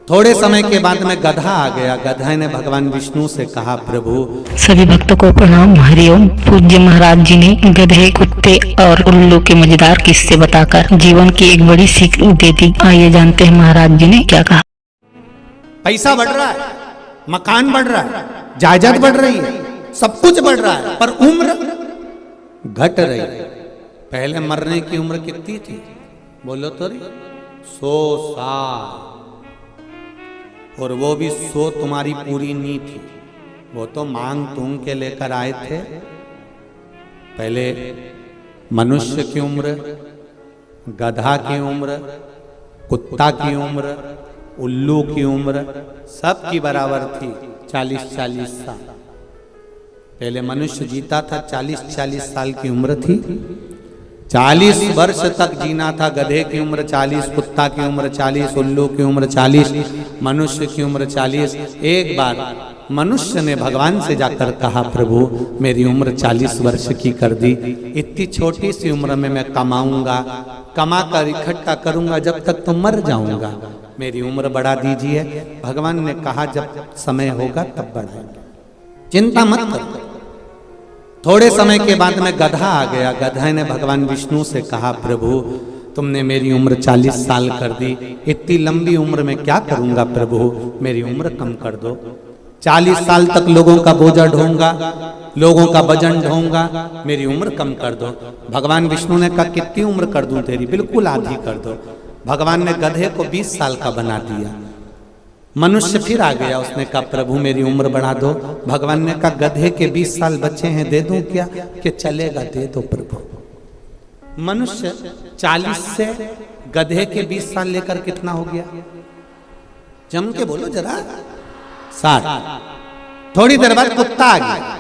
थोड़े समय के बाद में गधा आ गया। गधा ने भगवान विष्णु से कहा, प्रभु सभी भक्तों को प्रणाम। हरिओम। पूज्य महाराज जी ने गधे, कुत्ते और उल्लू के मजेदार किस्से बताकर जीवन की एक बड़ी सीख दे दी। आइए जानते हैं महाराज जी ने क्या कहा। पैसा बढ़ रहा है, मकान बढ़ रहा है, जायदाद बढ़ रही है, सब कुछ बढ़ रहा है, पर उम्र घट रही है। पहले मरने की उम्र कितनी थी? बोलो तो रे, 100 साल। और वो भी 100 तुम्हारी पूरी नहीं थी, वो तो मांग तूंग के लेकर आए थे। पहले मनुष्य की उम्र, गधा की उम्र, कुत्ता की उम्र, उल्लू की उम्र सब की बराबर थी, 40-40 साल। पहले मनुष्य जीता था, 40-40 साल की उम्र थी। 40 वर्ष तक जीना था। गधे की उम्र 40, कुत्ता की उम्र 40, उल्लू की उम्र 40, मनुष्य की उम्र 40। एक बार मनुष्य ने भगवान से जाकर कहा, प्रभु मेरी उम्र 40 वर्ष की कर दी। इतनी छोटी सी उम्र में मैं कमाऊंगा, कमा कर इकट्ठा करूंगा, जब तक तो मर जाऊंगा। मेरी उम्र बढ़ा दीजिए। भगवान ने कहा, जब समय होगा तब बढ़ाएंगे, चिंता मत करो। थोड़े समय के बाद में गधा आ गया। गधा ने भगवान विष्णु से कहा, प्रभु तुमने मेरी उम्र 40 साल कर दी। इतनी लंबी उम्र में क्या करूंगा प्रभु, मेरी उम्र कम कर दो। 40 साल तक लोगों का बोझा ढोऊंगा, लोगों का वजन ढोऊंगा, मेरी उम्र कम कर दो। भगवान विष्णु ने कहा, कितनी उम्र कर दूं तेरी? बिल्कुल आधी कर दो। भगवान ने गधे को 20 साल का बना दिया। मनुष्य फिर आ गया, उसने कहा, प्रभु मेरी उम्र बढ़ा दो। भगवान ने कहा, गधे के 20 साल बचे हैं, दे दूं क्या? कि चलेगा, दे दो प्रभु। मनुष्य 40 से गधे के 20 साल लेकर कितना हो गया? जम के बोलो जरा, 60। थोड़ी देर बाद कुत्ता आ गया।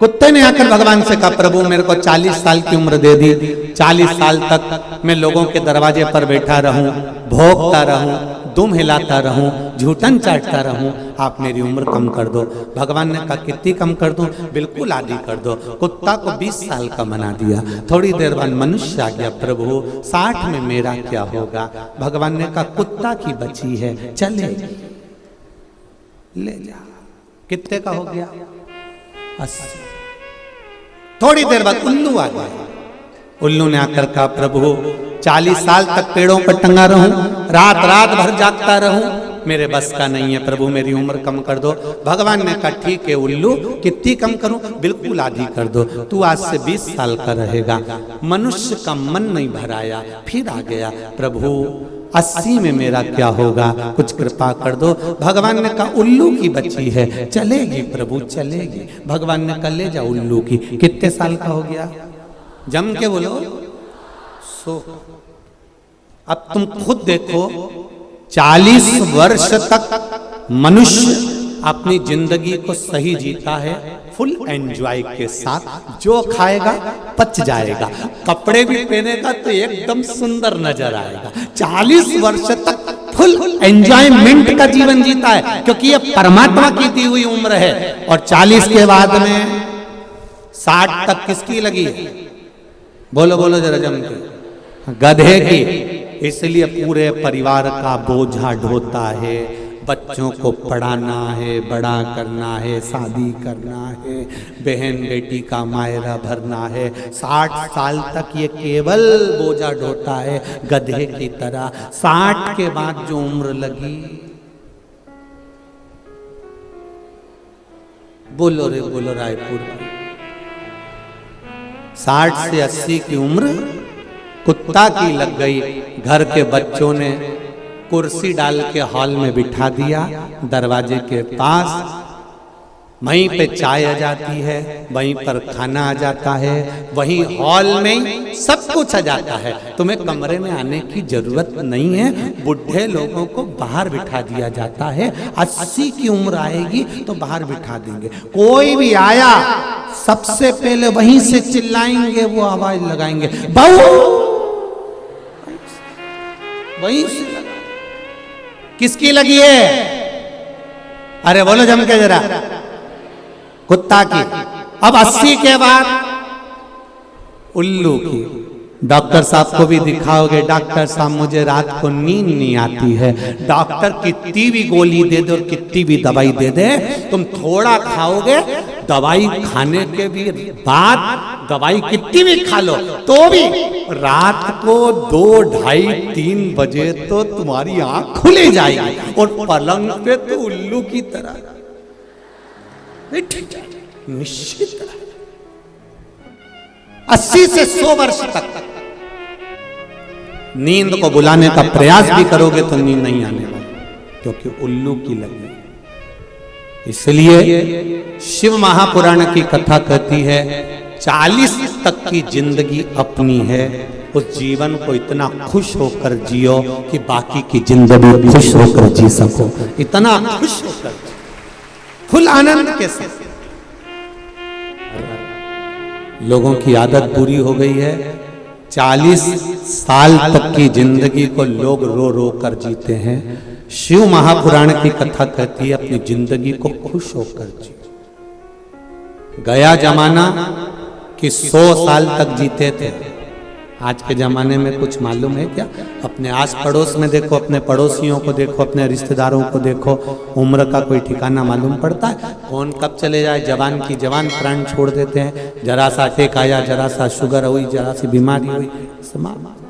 कुत्ते ने आकर भगवान से कहा, प्रभु मेरे को 40 साल की उम्र दे दी। 40 साल तक मैं लोगों के दरवाजे पर बैठा रहूं, भोंकता रहूं, दुम हिलाता रहूं, झूठन चाटता रहूं, आप मेरी उम्र कम कर दो। भगवान ने कहा, कितनी कम कर दूं? बिल्कुल आधी कर दो। कुत्ता को 20 साल का बना दिया। थोड़ी देर बाद मनुष्य आ गया, प्रभु 60 में मेरा क्या होगा? भगवान ने कहा, कुत्ता की बची है, चले ले जा। कितने का हो गया? 80। थोड़ी देर बाद उल्लू आ गया। उल्लू ने आकर कहा, प्रभु 40 साल तक पेड़ों पर टंगा रहूं, रात रात भर जागता रहूं, मेरे बस का नहीं है प्रभु, मेरी उम्र कम कर दो। भगवान ने कहा, ठीक है उल्लू, कितनी कम करूं? बिल्कुल आधी कर दो। तू आज से 20 साल का रहेगा। मनुष्य का मन नहीं भराया, फिर आ गया, प्रभु 80 में मेरा क्या होगा? कुछ कृपा कर दो। भगवान ने कहा, उल्लू की बच्ची है, चलेगी प्रभु, चलेगी। भगवान ने कहा, ले जा उल्लू की। कितने साल का हो गया? जम के बोलो, 100। अब तुम खुद देखो, 40 वर्ष तक मनुष्य अपनी जिंदगी को सही जीता है, फुल एंजॉय के साथ। जो खाएगा पच जाएगा, कपड़े भी पहनेगा तो एकदम सुंदर नजर आएगा। 40 वर्ष तक फुल एंजॉयमेंट का जीवन जीता है, क्योंकि ये परमात्मा की दी हुई उम्र है। और 40 के बाद में 60 तक किसकी लगी है? बोलो बोलो जरा जम के, गधे की। इसलिए पूरे परिवार का बोझा ढोता है, बच्चों को पढ़ाना है, बड़ा करना है, शादी करना है, बहन बेटी का मायरा भरना है। 60 साल तक ये केवल बोझा ढोता है, गधे की तरह। 60 के बाद जो उम्र लगी, बोलो रे बोलो रायपुर, 60 से 80 की उम्र कुत्ता की लग गई। घर के बच्चों ने कुर्सी डाल के हॉल में बिठा दिया, दरवाजे के पास। वहीं पे चाय आ जाती है, वहीं पर खाना आ जाता है, वहीं हॉल में सब कुछ आ जाता है। तुम्हें कमरे में आने की जरूरत नहीं है। बुढ़े लोगों को बाहर बिठा दिया जाता है। 80 की उम्र आएगी तो बाहर बिठा देंगे। कोई भी आया सबसे पहले वहीं से चिल्लाएंगे, वो आवाज लगाएंगे, बहू, वहीं से। किसकी लगी है? अरे बोलो जम के जरा, कुत्ता की। अब 80 के बाद उल्लू की। डॉक्टर साहब को भी दिखाओगे, डॉक्टर साहब मुझे रात को नींद नहीं आती है। डॉक्टर कितनी भी गोली दे दे और कितनी भी दवाई दे दे, तुम थोड़ा खाओगे, दवाई खाने के भी बाद दवाई कितनी भी खा लो तो भी रात को 2, 2:30, 3 बजे तो तुम्हारी आंख खुले जाएगी और पलंग पे तो उल्लू की तरह निश्चित 80 से 100 वर्ष तक नींद को बुलाने का प्रयास भी करोगे तो नींद नहीं आने वाली, क्योंकि उल्लू की लगी। इसलिए शिव महापुराण की कथा कहती है 40 तक की जिंदगी अपनी है, उस जीवन को इतना खुश होकर जियो कि बाकी की जिंदगी खुश होकर जी सको, इतना खुश होकर, फुल आनंद के साथ। लोगों की आदत बुरी हो गई है, 40 साल तक की जिंदगी को लोग रो रो कर जीते हैं। शिव महापुराण की कथा कहती है अपनी जिंदगी को खुश होकर जी। गया जमाना कि 100 साल तक जीते थे, आज के जमाने में कुछ मालूम है क्या? अपने आस पड़ोस में देखो, अपने पड़ोसियों को देखो, अपने रिश्तेदारों को देखो, उम्र का कोई ठिकाना मालूम पड़ता है? कौन कब चले जाए, जवान की जवान प्राण छोड़ देते हैं। जरा सा अटैक आया, जरा सा शुगर हुई, जरा सी बीमारी हुई, समाप्त।